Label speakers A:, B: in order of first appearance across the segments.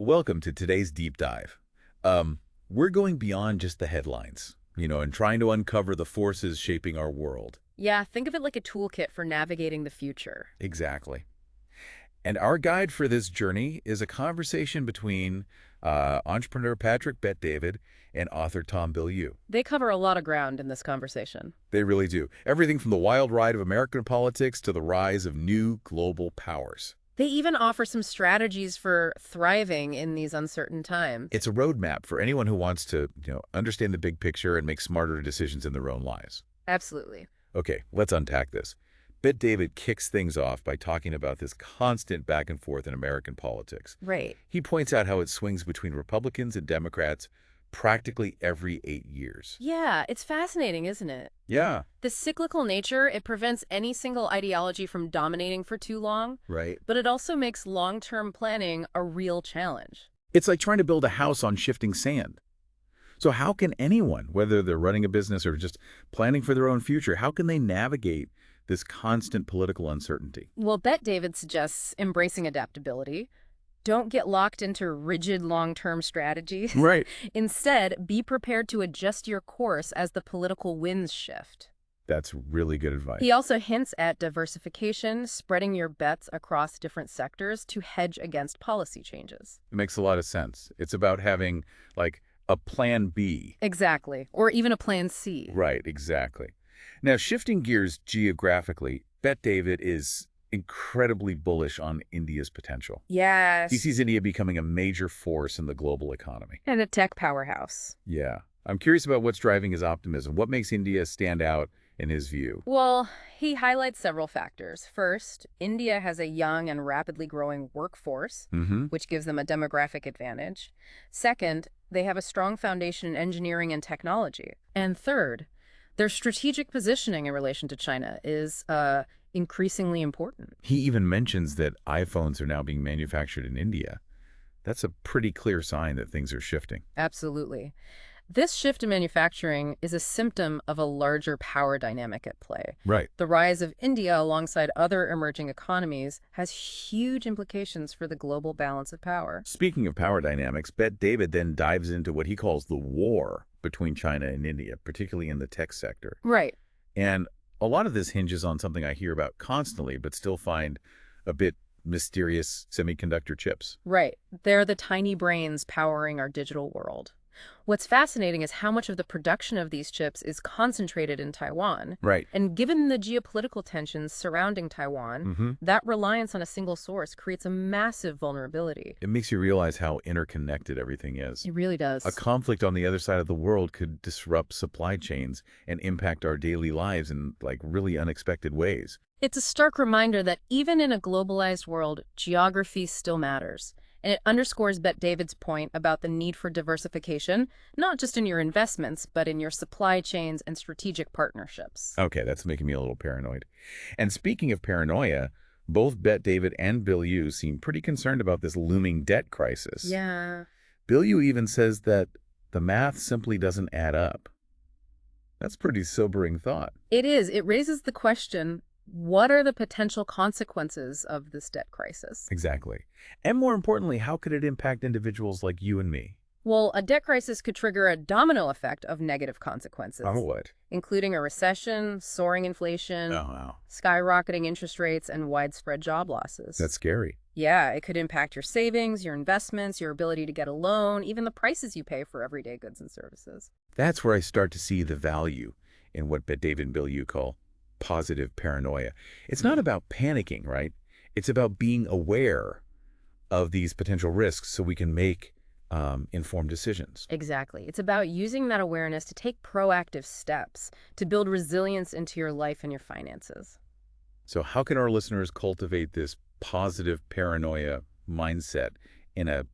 A: Welcome to today's deep dive. We're going beyond just the headlines, and trying to uncover the forces shaping our world.
B: Yeah, think of it like a toolkit for navigating the future.
A: Exactly. And our guide for this journey is a conversation between entrepreneur Patrick Bet-David and author Tom Bilyeu.
B: They cover a lot of ground in this conversation.
A: They really do. Everything from the wild ride of American politics to the rise of new global powers.
B: They even offer some strategies for thriving in these uncertain times.
A: It's a roadmap for anyone who wants to, understand the big picture and make smarter decisions in their own lives.
B: Absolutely.
A: Okay, let's unpack this. Bet-David kicks things off by talking about this constant back and forth in American politics.
B: Right.
A: He points out how it swings between Republicans and Democrats practically every 8 years.
B: Yeah, it's fascinating, isn't it?
A: Yeah.
B: The cyclical nature, it prevents any single ideology from dominating for too long,
A: Right.
B: but it also makes long-term planning a real challenge.
A: It's like trying to build a house on shifting sand. So how can anyone, whether they're running a business or just planning for their own future, how can they navigate this constant political uncertainty?
B: Well, Bet-David suggests embracing adaptability. Don't get locked into rigid long-term strategies.
A: Right.
B: Instead, be prepared to adjust your course as the political winds shift.
A: That's really good advice.
B: He also hints at diversification, spreading your bets across different sectors to hedge against policy changes.
A: It makes a lot of sense. It's about having, like, a plan B.
B: Exactly. Or even a plan C.
A: Right, exactly. Now, shifting gears geographically, Bet-David is incredibly bullish on India's potential.
B: Yes.
A: He sees India becoming a major force in the global economy.
B: And a tech powerhouse.
A: Yeah. I'm curious about what's driving his optimism. What makes India stand out in his view?
B: Well, he highlights several factors. First, India has a young and rapidly growing workforce, which gives them a demographic advantage. Second, they have a strong foundation in engineering and technology. And third, their strategic positioning in relation to China is increasingly important.
A: He even mentions that iPhones are now being manufactured in India. That's a pretty clear sign that things are shifting.
B: Absolutely. This shift in manufacturing is a symptom of a larger power dynamic at play.
A: Right.
B: The rise of India alongside other emerging economies has huge implications for the global balance of power.
A: Speaking of power dynamics, Bet-David then dives into what he calls the war between China and India, particularly in the tech sector.
B: Right.
A: And a lot of this hinges on something I hear about constantly, but still find a bit mysterious: semiconductor chips.
B: Right. They're the tiny brains powering our digital world. What's fascinating is how much of the production of these chips is concentrated in Taiwan.
A: Right.
B: And given the geopolitical tensions surrounding Taiwan, that reliance on a single source creates a massive vulnerability.
A: It makes you realize how interconnected everything is.
B: It really does.
A: A conflict on the other side of the world could disrupt supply chains and impact our daily lives in, really unexpected ways.
B: It's a stark reminder that even in a globalized world, geography still matters. And it underscores Bet-David's point about the need for diversification, not just in your investments, but in your supply chains and strategic partnerships.
A: Okay, that's making me a little paranoid. And speaking of paranoia, both Bet-David and Bilyeu seem pretty concerned about this looming debt crisis.
B: Yeah.
A: Bilyeu even says that the math simply doesn't add up. That's pretty sobering thought.
B: It is. It raises the question, what are the potential consequences of this debt crisis?
A: Exactly. And more importantly, how could it impact individuals like you and me?
B: Well, a debt crisis could trigger a domino effect of negative consequences.
A: Oh, what?
B: Including a recession, soaring inflation,
A: Oh, wow.
B: skyrocketing interest rates, and widespread job losses.
A: That's scary.
B: Yeah, it could impact your savings, your investments, your ability to get a loan, even the prices you pay for everyday goods and services.
A: That's where I start to see the value in what Bet-David and Bilyeu call positive paranoia. It's not about panicking, right? It's about being aware of these potential risks so we can make informed decisions.
B: Exactly. It's about using that awareness to take proactive steps to build resilience into your life and your finances.
A: So how can our listeners cultivate this positive paranoia mindset in a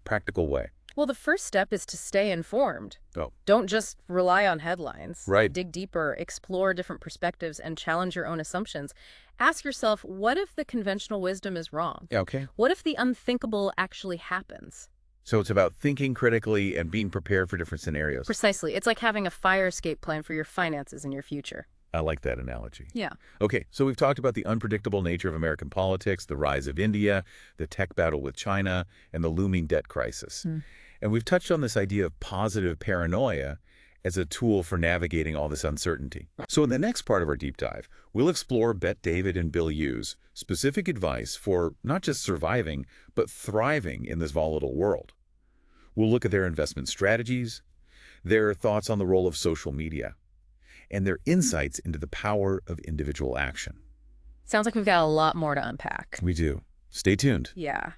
A: practical way?
B: Well, the first step is to stay informed.
A: Oh.
B: Don't just rely on headlines.
A: Right.
B: Dig deeper, explore different perspectives, and challenge your own assumptions. Ask yourself, what if the conventional wisdom is wrong?
A: Okay.
B: What if the unthinkable actually happens?
A: So it's about thinking critically and being prepared for different scenarios.
B: Precisely. It's like having a fire escape plan for your finances and your future.
A: I like that analogy.
B: Yeah.
A: Okay, so we've talked about the unpredictable nature of American politics, the rise of India, the tech battle with China, and the looming debt crisis. And we've touched on this idea of positive paranoia as a tool for navigating all this uncertainty. So in the next part of our deep dive, we'll explore Bet David and Bilyeu's specific advice for not just surviving, but thriving in this volatile world. We'll look at their investment strategies, their thoughts on the role of social media, and their insights into the power of individual action.
B: Sounds like we've got a lot more to unpack.
A: We do. Stay tuned.
B: Yeah.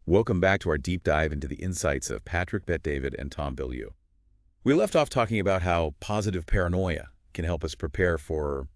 A: Welcome back to our deep dive into the insights of Patrick Bet-David and Tom Bilyeu. We left off talking about how positive paranoia can help us prepare for,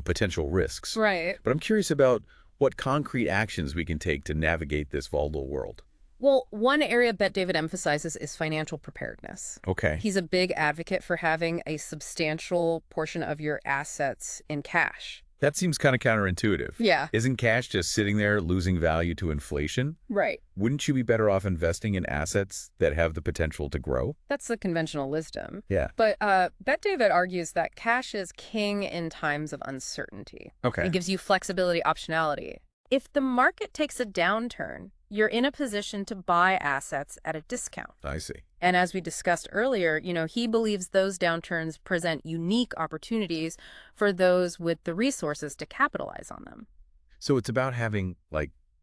A: potential risks.
B: Right.
A: But I'm curious about what concrete actions we can take to navigate this volatile world.
B: Well, one area Bet David emphasizes is financial preparedness.
A: Okay.
B: He's a big advocate for having a substantial portion of your assets in cash.
A: That seems kind of counterintuitive.
B: Yeah.
A: Isn't cash just sitting there losing value to inflation?
B: Right.
A: Wouldn't you be better off investing in assets that have the potential to grow?
B: That's the conventional wisdom.
A: Yeah.
B: But Bet David argues that cash is king in times of uncertainty.
A: Okay.
B: It gives you flexibility, optionality. If the market takes a downturn, you're in a position to buy assets at a discount.
A: I see.
B: And as we discussed earlier, he believes those downturns present unique opportunities for those with the resources to capitalize on them.
A: So it's about having,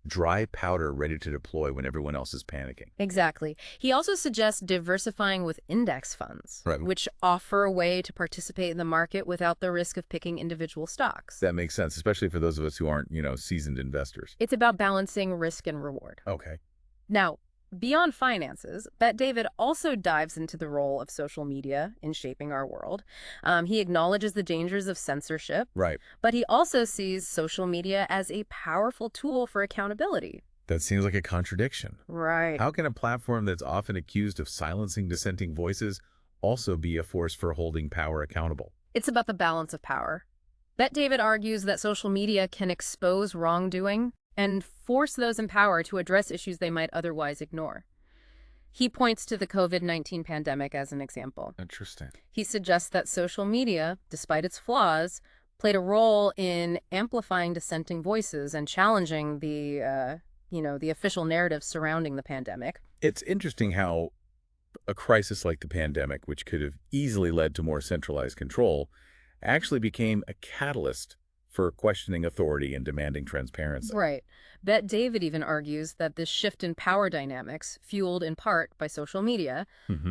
A: dry powder ready to deploy when everyone else is panicking.
B: Exactly. He also suggests diversifying with index funds,
A: Right.
B: which offer a way to participate in the market without the risk of picking individual stocks.
A: That makes sense, especially for those of us who aren't, seasoned investors.
B: It's about balancing risk and reward.
A: Okay.
B: Now, beyond finances, Bet David also dives into the role of social media in shaping our world. He acknowledges the dangers of censorship,
A: Right.
B: but he also sees social media as a powerful tool for accountability.
A: That seems like a contradiction.
B: Right.
A: How can a platform that's often accused of silencing dissenting voices also be a force for holding power accountable?
B: It's about the balance of power. Bet David argues that social media can expose wrongdoing and force those in power to address issues they might otherwise ignore. He points to the COVID-19 pandemic as an example.
A: Interesting.
B: He suggests that social media, despite its flaws, played a role in amplifying dissenting voices and challenging the official narrative surrounding the pandemic.
A: It's interesting how a crisis like the pandemic, which could have easily led to more centralized control, actually became a catalyst for questioning authority and demanding transparency.
B: Right. Bet David even argues that this shift in power dynamics, fueled in part by social media,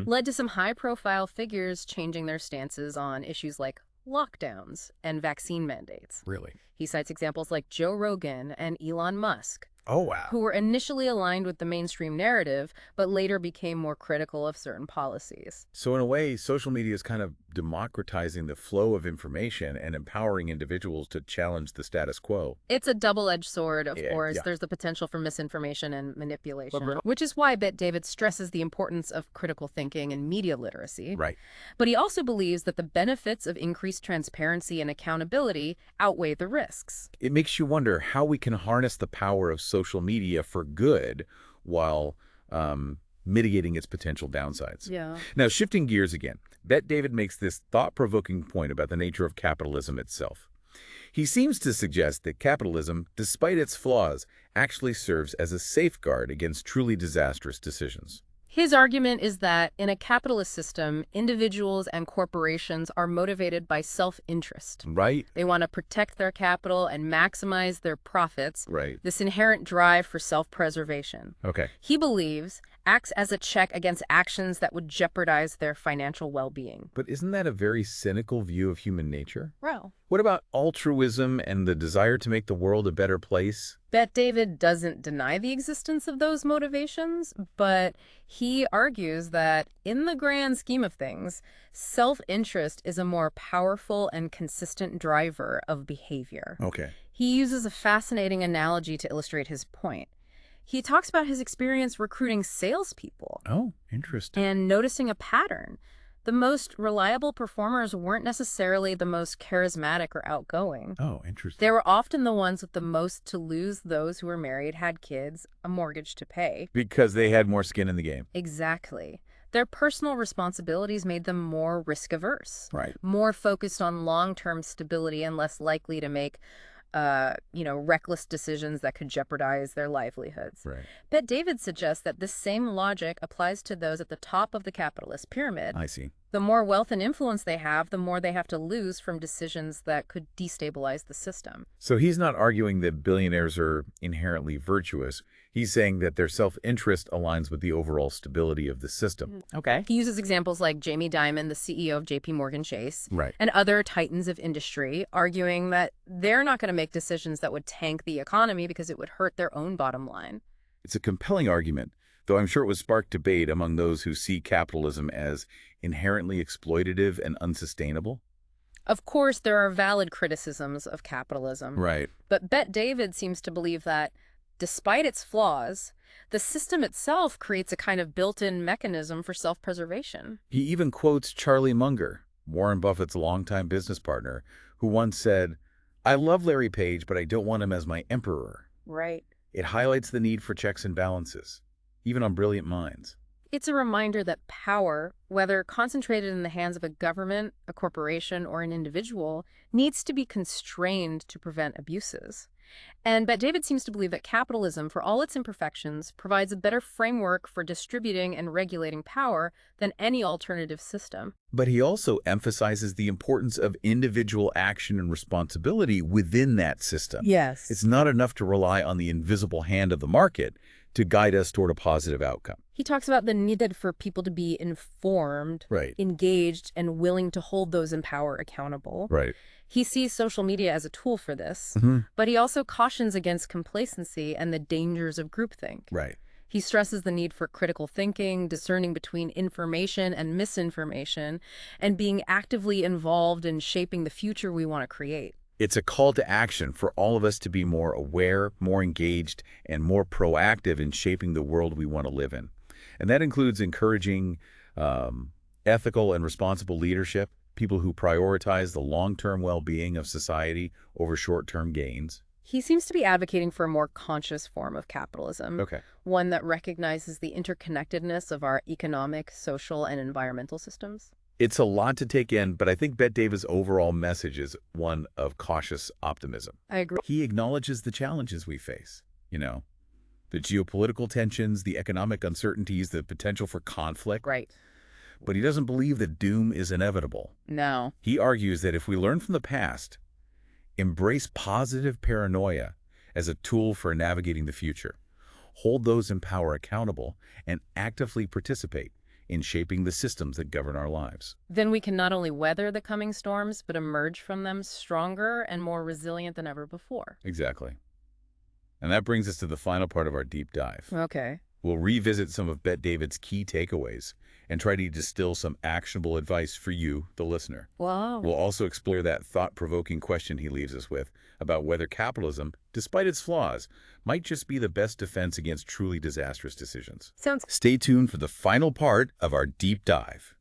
B: led to some high-profile figures changing their stances on issues like lockdowns and vaccine mandates.
A: Really?
B: He cites examples like Joe Rogan and Elon Musk,
A: Oh, wow.
B: who were initially aligned with the mainstream narrative, but later became more critical of certain policies.
A: So in a way, social media is kind of democratizing the flow of information and empowering individuals to challenge the status quo.
B: It's a double-edged sword, of course.
A: Yeah.
B: There's the potential for misinformation and manipulation,
A: But-
B: which is why Bet David stresses the importance of critical thinking and media literacy.
A: Right.
B: But he also believes that the benefits of increased transparency and accountability outweigh the risks.
A: It makes you wonder how we can harness the power of social media for good while mitigating its potential downsides.
B: Yeah.
A: Now, shifting gears again, Bet David makes this thought-provoking point about the nature of capitalism itself. He seems to suggest that capitalism, despite its flaws, actually serves as a safeguard against truly disastrous decisions.
B: His argument is that in a capitalist system, individuals and corporations are motivated by self-interest.
A: Right?
B: They want to protect their capital and maximize their profits,
A: Right.
B: this inherent drive for self-preservation.
A: Okay.
B: He believes acts as a check against actions that would jeopardize their financial well-being.
A: But isn't that a very cynical view of human nature?
B: Well,
A: What about altruism and the desire to make the world a better place?
B: Bet David doesn't deny the existence of those motivations, but he argues that in the grand scheme of things, self-interest is a more powerful and consistent driver of behavior.
A: Okay.
B: He uses a fascinating analogy to illustrate his point. He talks about his experience recruiting salespeople
A: Oh, interesting.
B: and noticing a pattern. The most reliable performers weren't necessarily the most charismatic or outgoing.
A: Oh, interesting.
B: They were often the ones with the most to lose, those who were married, had kids, a mortgage to pay.
A: Because they had more skin in the game.
B: Exactly. Their personal responsibilities made them more risk-averse,
A: Right.
B: more focused on long-term stability and less likely to make reckless decisions that could jeopardize their livelihoods.
A: Right.
B: But David suggests that this same logic applies to those at the top of the capitalist pyramid.
A: I see.
B: The more wealth and influence they have, the more they have to lose from decisions that could destabilize the system.
A: So he's not arguing that billionaires are inherently virtuous. He's saying that their self-interest aligns with the overall stability of the system. Okay.
B: He uses examples like Jamie Dimon, the CEO of JP Morgan Chase,
A: Right.
B: and other titans of industry, arguing that they're not going to make decisions that would tank the economy because it would hurt their own bottom line.
A: It's a compelling argument, though I'm sure it would spark debate among those who see capitalism as inherently exploitative and unsustainable.
B: Of course, there are valid criticisms of capitalism.
A: Right.
B: But Bet David seems to believe that, despite its flaws, the system itself creates a kind of built-in mechanism for self-preservation.
A: He even quotes Charlie Munger, Warren Buffett's longtime business partner, who once said, "I love Larry Page, but I don't want him as my emperor."
B: Right.
A: It highlights the need for checks and balances, even on brilliant minds.
B: It's a reminder that power, whether concentrated in the hands of a government, a corporation, or an individual, needs to be constrained to prevent abuses. And Bet David seems to believe that capitalism, for all its imperfections, provides a better framework for distributing and regulating power than any alternative system.
A: But he also emphasizes the importance of individual action and responsibility within that system.
B: Yes.
A: It's not enough to rely on the invisible hand of the market to guide us toward a positive outcome.
B: He talks about the need for people to be informed,
A: Right.
B: engaged, and willing to hold those in power accountable.
A: Right.
B: He sees social media as a tool for this,
A: Mm-hmm.
B: but he also cautions against complacency and the dangers of groupthink.
A: Right.
B: He stresses the need for critical thinking, discerning between information and misinformation, and being actively involved in shaping the future we want to create.
A: It's a call to action for all of us to be more aware, more engaged, and more proactive in shaping the world we want to live in. And that includes encouraging ethical and responsible leadership, people who prioritize the long-term well-being of society over short-term gains.
B: He seems to be advocating for a more conscious form of capitalism,
A: Okay.
B: one that recognizes the interconnectedness of our economic, social, and environmental systems.
A: It's a lot to take in, but I think Bet David's overall message is one of cautious optimism.
B: I agree.
A: He acknowledges the challenges we face, the geopolitical tensions, the economic uncertainties, the potential for conflict.
B: Right.
A: But he doesn't believe that doom is inevitable.
B: No.
A: He argues that if we learn from the past, embrace positive paranoia as a tool for navigating the future, hold those in power accountable, and actively participate in shaping the systems that govern our lives.
B: Then we can not only weather the coming storms, but emerge from them stronger and more resilient than ever before.
A: Exactly. And that brings us to the final part of our deep dive.
B: Okay.
A: We'll revisit some of Bet David's key takeaways and try to distill some actionable advice for you, the listener.
B: Wow.
A: We'll also explore that thought-provoking question he leaves us with about whether capitalism, despite its flaws, might just be the best defense against truly disastrous decisions.
B: Sounds...
A: Stay tuned for the final part of our deep dive.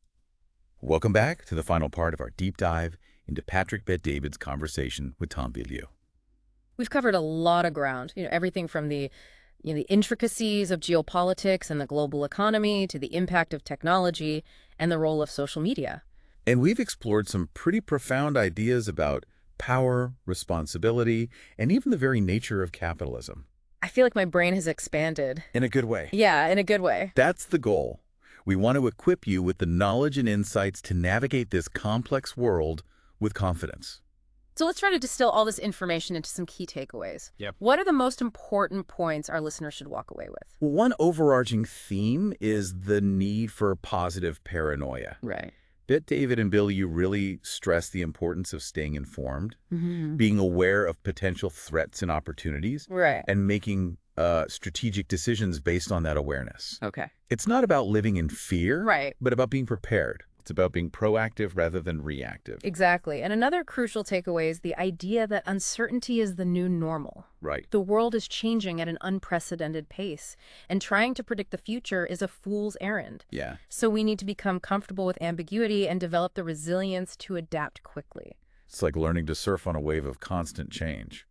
A: Welcome back to the final part of our deep dive into Patrick Bet David's conversation with Tom Bilyeu.
B: We've covered a lot of ground, everything from the intricacies of geopolitics and the global economy to the impact of technology and the role of social media.
A: And we've explored some pretty profound ideas about power, responsibility, and even the very nature of capitalism.
B: I feel like my brain has expanded.
A: In a good way.
B: Yeah, in a good way.
A: That's the goal. We want to equip you with the knowledge and insights to navigate this complex world with confidence.
B: So let's try to distill all this information into some key takeaways.
A: Yep.
B: What are the most important points our listeners should walk away with?
A: Well, one overarching theme is the need for positive paranoia.
B: Right.
A: Bet David and Bilyeu really stress the importance of staying informed, being aware of potential threats and opportunities,
B: Right.
A: and making strategic decisions based on that awareness.
B: Okay.
A: It's not about living in fear,
B: Right.
A: but about being prepared. It's about being proactive rather than reactive.
B: Exactly. And another crucial takeaway is the idea that uncertainty is the new normal.
A: Right.
B: The world is changing at an unprecedented pace, and trying to predict the future is a fool's errand.
A: Yeah.
B: So we need to become comfortable with ambiguity and develop the resilience to adapt quickly.
A: It's like learning to surf on a wave of constant change.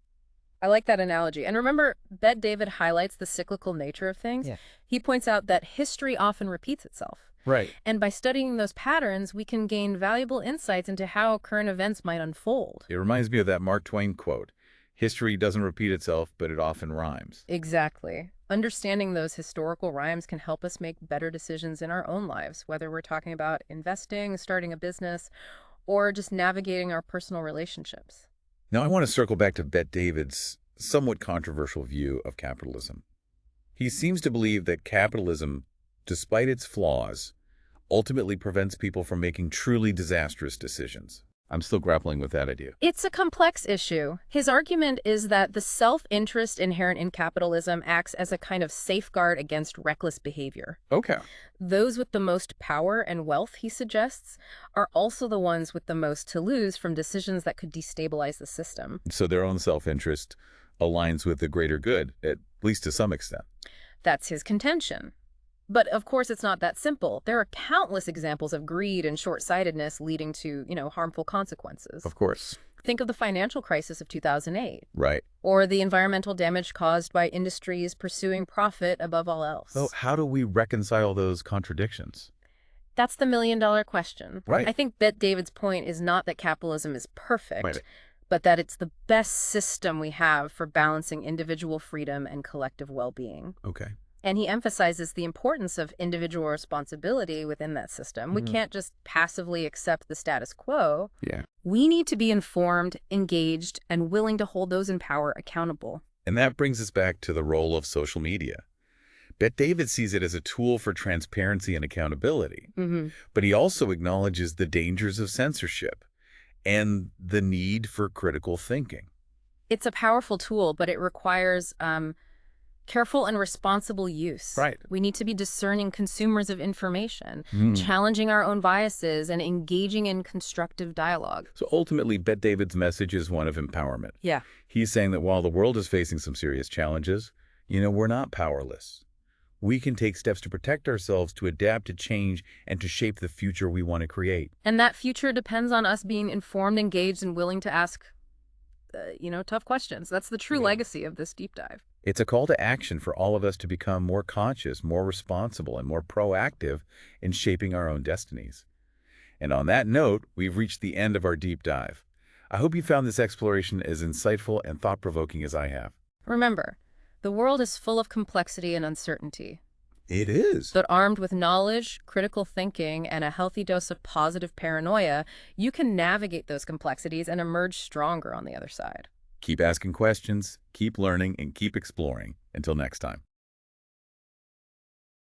B: I like that analogy. And remember, Bet David highlights the cyclical nature of things.
A: Yeah.
B: He points out that history often repeats itself.
A: Right.
B: And by studying those patterns, we can gain valuable insights into how current events might unfold.
A: It reminds me of that Mark Twain quote, "History doesn't repeat itself, but it often rhymes."
B: Exactly. Understanding those historical rhymes can help us make better decisions in our own lives, whether we're talking about investing, starting a business, or just navigating our personal relationships.
A: Now I want to circle back to Bet David's somewhat controversial view of capitalism. He seems to believe that capitalism, despite its flaws, ultimately prevents people from making truly disastrous decisions. I'm still grappling with that idea.
B: It's a complex issue. His argument is that the self-interest inherent in capitalism acts as a kind of safeguard against reckless behavior.
A: Okay.
B: Those with the most power and wealth, he suggests, are also the ones with the most to lose from decisions that could destabilize the system.
A: So their own self-interest aligns with the greater good, at least to some extent.
B: That's his contention. But of course, it's not that simple. There are countless examples of greed and short-sightedness leading to, harmful consequences.
A: Of course.
B: Think of the financial crisis of 2008.
A: Right.
B: Or the environmental damage caused by industries pursuing profit above all else.
A: So how do we reconcile those contradictions?
B: That's the million-dollar question.
A: Right.
B: I think Bet David's point is not that capitalism is perfect,
A: Right.
B: but that it's the best system we have for balancing individual freedom and collective well-being.
A: Okay.
B: And he emphasizes the importance of individual responsibility within that system. We can't just passively accept the status quo.
A: Yeah.
B: We need to be informed, engaged, and willing to hold those in power accountable.
A: And that brings us back to the role of social media. Bet David sees it as a tool for transparency and accountability, but he also acknowledges the dangers of censorship and the need for critical thinking.
B: It's a powerful tool, but it requires careful and responsible use.
A: Right.
B: We need to be discerning consumers of information, challenging our own biases, and engaging in constructive dialogue.
A: So ultimately, Bet David's message is one of empowerment.
B: Yeah.
A: He's saying that while the world is facing some serious challenges, we're not powerless. We can take steps to protect ourselves, to adapt to change, and to shape the future we want to create.
B: And that future depends on us being informed, engaged, and willing to ask, tough questions. That's the true legacy of this deep dive.
A: It's a call to action for all of us to become more conscious, more responsible, and more proactive in shaping our own destinies. And on that note, we've reached the end of our deep dive. I hope you found this exploration as insightful and thought-provoking as I have.
B: Remember, the world is full of complexity and uncertainty.
A: It is.
B: But armed with knowledge, critical thinking, and a healthy dose of positive paranoia, you can navigate those complexities and emerge stronger on the other side.
A: Keep asking questions, keep learning, and keep exploring. Until next time.